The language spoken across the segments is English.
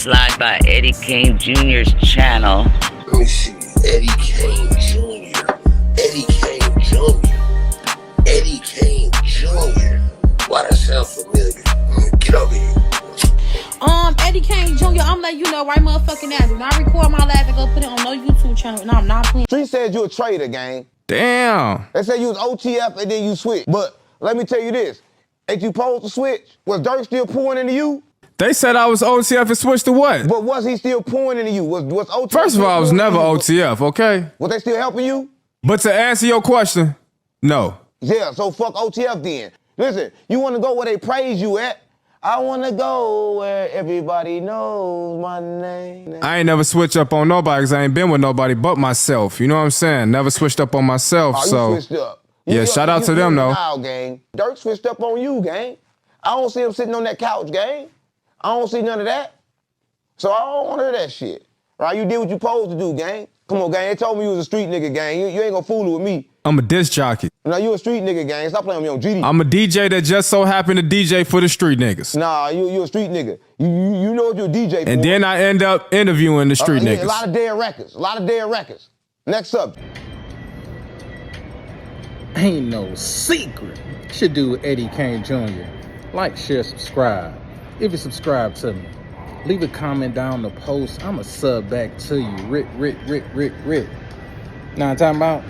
It's live by Eddie Kane Jr.'s channel. Let me see. Eddie Kane Jr. Eddie Kane Jr. Eddie Kane Jr. Why that sound familiar? Get over here. Eddie Kane Jr., I'm letting you know right motherfucking now. Do not record my life and go put it on no YouTube channel. No, I'm not playing. Street said you a traitor, gang. Damn. They said you was OTF and then you switched. But let me tell you this. Ain't you supposed to switch? Was Durk still pouring into you? They said I was OTF and switched to what? But was he still pouring into you? Was OTF? First of all, I was never OTF, okay? Was they still helping you? But to answer your question, no. Yeah, so fuck OTF then. Listen, you want to go where they praise you at? I want to go where everybody knows my name. I ain't never switched up on nobody because I ain't been with nobody but myself. You know what I'm saying? Never switched up on myself, Oh, so. you switched up. Yeah, shout out to them, though. Now, gang. Durk switched up on you, gang. I don't see him sitting on that couch, gang. I don't see none of that. So I don't want to hear that shit. Right? You did what you supposed to do, gang. Come on, gang. They told me you was a street nigga, gang. You ain't gonna fool with me. I'm a disc jockey. Nah, you a street nigga, gang. Stop playing with me on GD. I'm a DJ that just so happened to DJ for the street niggas. Nah, you a street nigga. You know what you a DJ for. And then I end up interviewing the street Yeah, niggas. a lot of dead records. Next up. Ain't no secret. Should do Eddie Kane Jr. Like, share, subscribe. If you subscribe to me, leave a comment down the post. I'ma sub back to you. Rick. Now I'm talking about,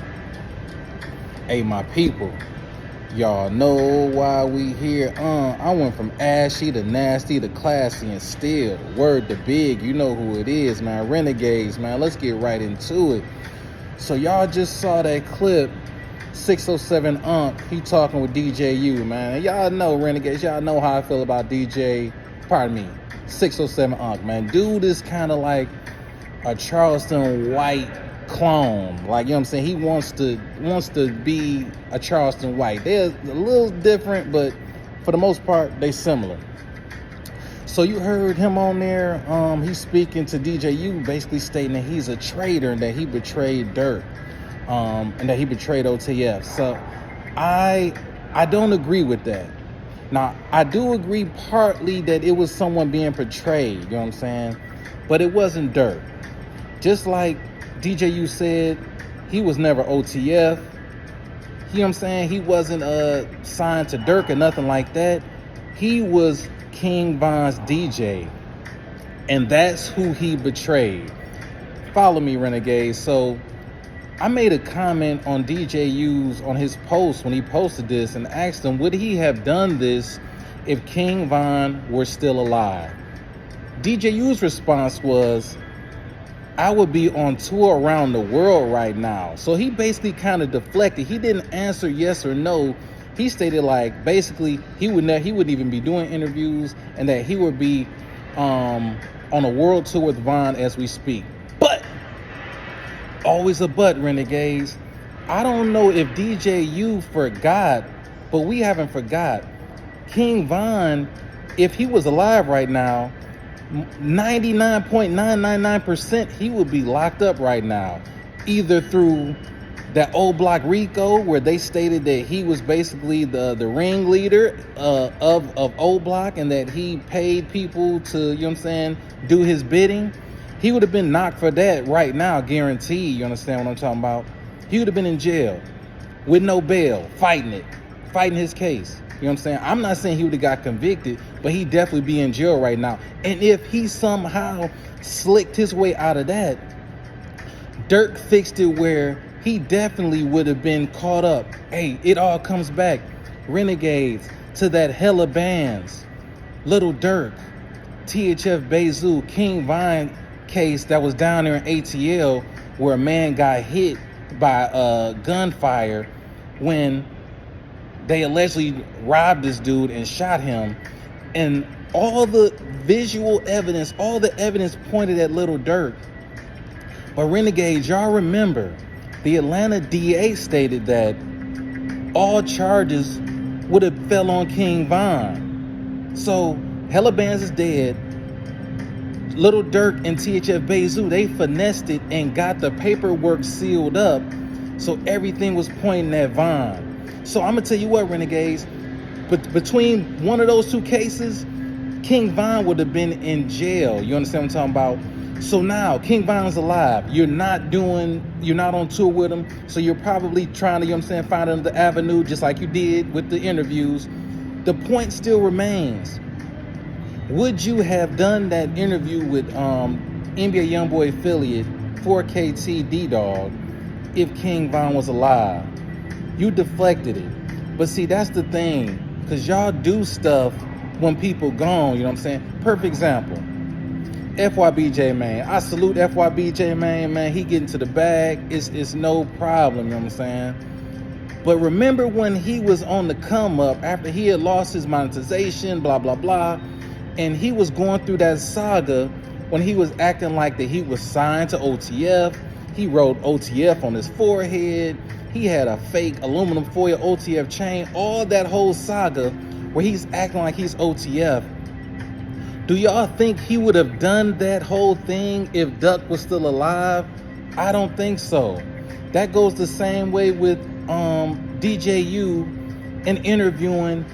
hey, my people, y'all know why we here. I went from ashy to nasty to classy and still. Word to big, you know who it is, man. Renegades, man. Let's get right into it. So y'all just saw that clip. 607 he talking with DJU, man. And y'all know, Renegades, y'all know how I feel about 607 man. Dude is kind of like a Charleston White clone. Like, you know what I'm saying? He wants to be a Charleston White. They're a little different, but for the most part, they similar. So you heard him on there, he's speaking to DJU, basically stating that he's a traitor and that he betrayed Durk. And that he betrayed OTF. So I don't agree with that. Now, I do agree partly that it was someone being portrayed, you know what I'm saying? But it wasn't Durk. Just like DJU said, he was never OTF. You know what I'm saying? He wasn't signed to Durk or nothing like that. He was King Von's DJ. And that's who he betrayed. Follow me, Renegades. So I made a comment on DJU's on his post when he posted this and asked him, would he have done this if King Von were still alive? DJU's response was, I would be on tour around the world right now. So he basically kind of deflected. He didn't answer yes or no. He stated like basically he wouldn't even be doing interviews and that he would be on a world tour with Von as we speak. But always a but, Renegades. I don't know if DJU forgot, but we haven't forgot. King Von, if he was alive right now, 99.999% he would be locked up right now. Either through that old block RICO, where they stated that he was basically the ringleader of old block and that he paid people to, you know what I'm saying, do his bidding. He would have been knocked for that right now, guaranteed. You understand what I'm talking about? He would have been in jail with no bail, fighting his case. You know what I'm saying? I'm not saying he would have got convicted, but he'd definitely be in jail right now. And if he somehow slicked his way out of that, Durk fixed it where he definitely would have been caught up. Hey, it all comes back. Renegades to that hella bands. Little Durk, THF Bezu, King Vine case that was down there in ATL where a man got hit by gunfire when they allegedly robbed this dude and shot him. And all the visual evidence, all the evidence pointed at Little Durk. But Renegades, y'all remember, the Atlanta DA stated that all charges would have fell on King Von. So hella bands is dead. Little Durk and THF Bezu, they finessed it and got the paperwork sealed up, so everything was pointing at Von. So I'm gonna tell you what, Renegades, but between one of those two cases, King Von would have been in jail. You understand what I'm talking about? So now King Von's alive. You're not on tour with him. So you're probably trying to, you know what I'm saying, find another avenue just like you did with the interviews. The point still remains. Would you have done that interview with NBA YoungBoy affiliate 4KT D-Dog if King Von was alive? You deflected it. But see, that's the thing. Because y'all do stuff when people gone, you know what I'm saying? Perfect example. FYBJ, man. I salute FYBJ, man. He getting to the bag. It's no problem, you know what I'm saying? But remember when he was on the come up after he had lost his monetization, blah, blah, blah. And he was going through that saga when he was acting like that he was signed to OTF. He wrote OTF on his forehead. He had a fake aluminum foil OTF chain. All that whole saga where he's acting like he's OTF. Do y'all think he would have done that whole thing if Duck was still alive? I don't think so. That goes the same way with DJU and interviewing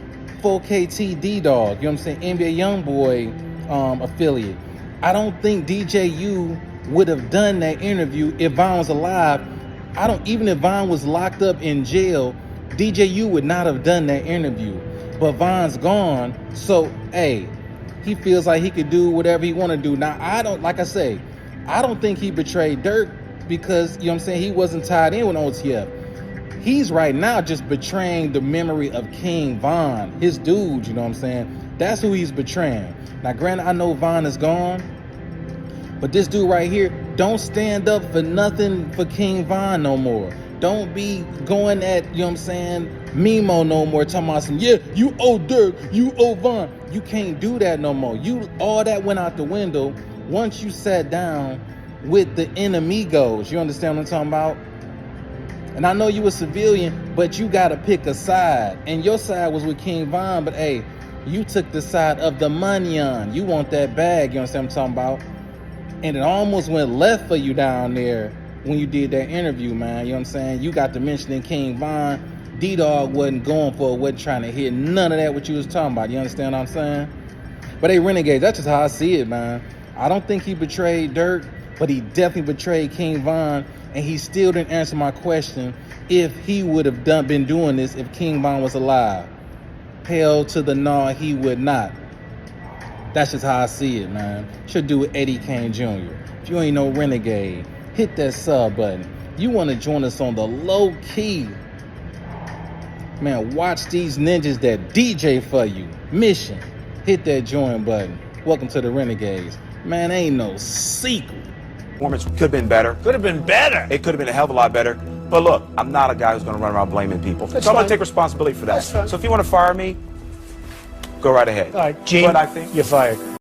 4KT D-Dog, you know what I'm saying, NBA YoungBoy affiliate. I don't think DJU would have done that interview if Von was alive. Even if Von was locked up in jail, DJU would not have done that interview. But Von's gone, so hey, he feels like he could do whatever he want to do. Now, I don't think he betrayed Durk because, you know what I'm saying, he wasn't tied in with OTF. He's right now just betraying the memory of King Von, his dude, you know what I'm saying? That's who he's betraying. Now, granted, I know Von is gone, but this dude right here, don't stand up for nothing for King Von no more. Don't be going at, you know what I'm saying, Mimo no more, talking about some, yeah, you owe Durk, you owe Von. You can't do that no more. All that went out the window once you sat down with the enemigos. You understand what I'm talking about? And I know you a civilian, but you got to pick a side. And your side was with King Von, but hey, you took the side of the money-on. You want that bag, you understand what I'm talking about? And it almost went left for you down there when you did that interview, man. You know what I'm saying? You got to mentioning King Von. D-Dog wasn't going for it, wasn't trying to hit none of that what you was talking about. You understand what I'm saying? But hey, Renegades, that's just how I see it, man. I don't think he betrayed Durk, but he definitely betrayed King Von, and he still didn't answer my question if he would have been doing this if King Von was alive. Hell to the no, he would not. That's just how I see it, man. Should do with Eddie Kane Jr. If you ain't no Renegade, hit that sub button. You want to join us on the low key, man, watch these ninjas that DJ for you. Mission, hit that join button. Welcome to the Renegades. Man, ain't no secret. Performance could have been better. Could have been better. It could have been a hell of a lot better. But look, I'm not a guy who's going to run around blaming people. That's so I'm going fine. to take responsibility for that. That's fine. So if you want to fire me, go right ahead. All right, Gene, but I think you're fired.